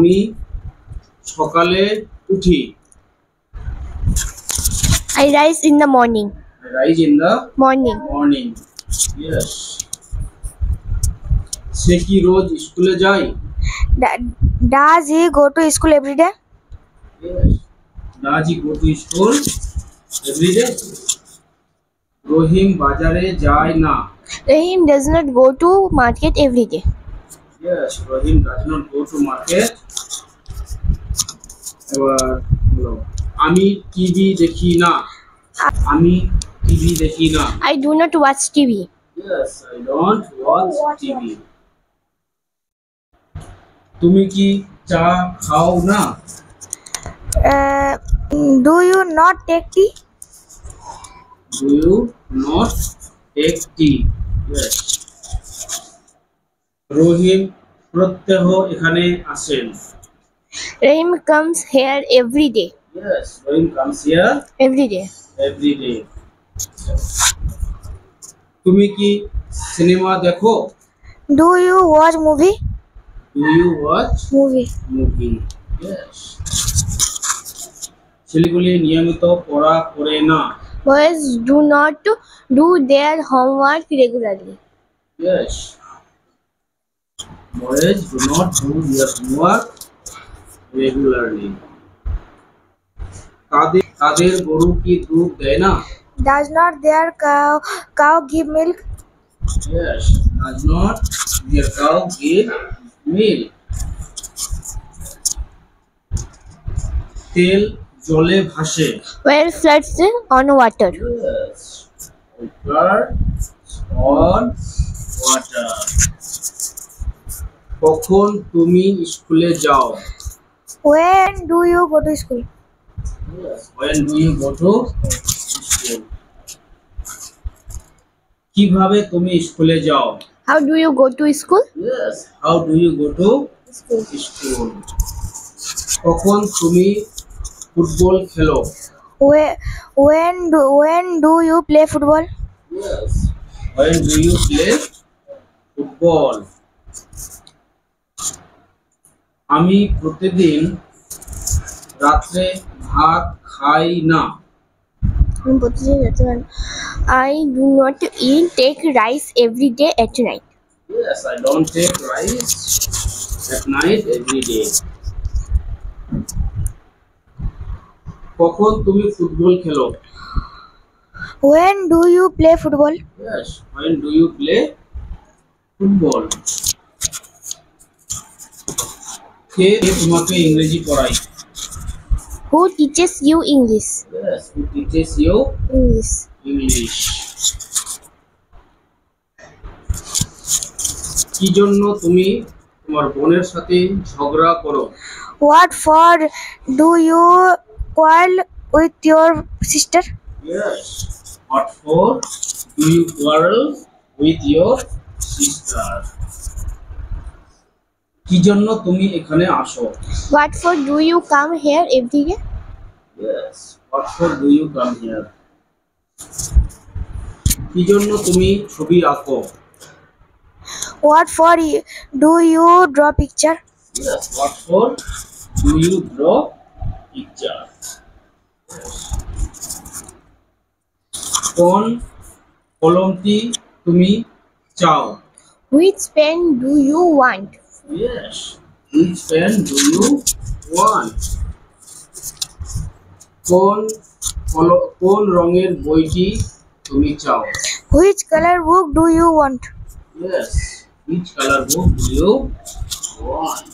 আমি সকালে উঠি। I rise in the morning. I rise in the Morning. morning. Yes. সে কি রোজ স্কুলে যায়? Does he go to school every day? Yes. Does he go to school every day? রহিম বাজারে যায় না। Rahim does not go to market every day. Yes. Rahim does not go to market. এবার বলো, আমি TV দেখি না। আমি TV দেখি না। I do not watch TV. Yes, I don't watch TV. তুমি কি চা খাও না? Do you not take tea? Do you not take tea? Yes. রহিম প্রত্যহ এখানে আসেন। Rahim comes here every day. Yes, Rahim comes here Every day. every day. তুমি কি সিনেমা দেখো? Do you watch movie? Do you watch Movie. movie? Yes. ছেলেগুলি নিয়মিত পড়া করে না। Boys do not do their homework regularly. Yes. Boys do not do their homework regularly. তাদের গরু কি দুধ দেয় না? Does not their cow give milk? Yes. Does not their cow give milk? তেল জলে ভাসে। Well, floats on water. Yes. Floats on water. কখন তুমি স্কুলে যাও? When do you go to school? Yes. When do you go to school? কিভাবে তুমি স্কুলে যাও? How do you go to school? Yes. How do you go to school? কখন তুমি ফুটবল খেলো? When do you play football? Yes. When do you play football? আমি প্রতিদিন রাত্রে ভাত খাই না। I do not take rice every day at night. Yes, I don't take rice at night every day. কখন তুমি ফুটবল খেলো? When do you play football? Yes, when do you play football? কে তোমাকে ইংরেজি পড়ায়? Who teaches you English? Yes, who teaches you English. English? কি জন্য তুমি তোমার বোনের সাথে ঝগড়া করো? What for do you quarrel with your sister? Yes. What for do you quarrel with your sister? কি জন্য তুমি এখানে আসো? What for do you come here every day? Yes. What for do you come here? কি জন্য তুমি ছবি আঁকো? What for do you draw picture? Yes. What for do you draw picture? কোন কলমটি তুমি চাও? Which pen do you want? Yes. Which pen do you want? কোন রঙের বইটি তুমি চাও? Which color book do you want? Yes. Which color book do you want?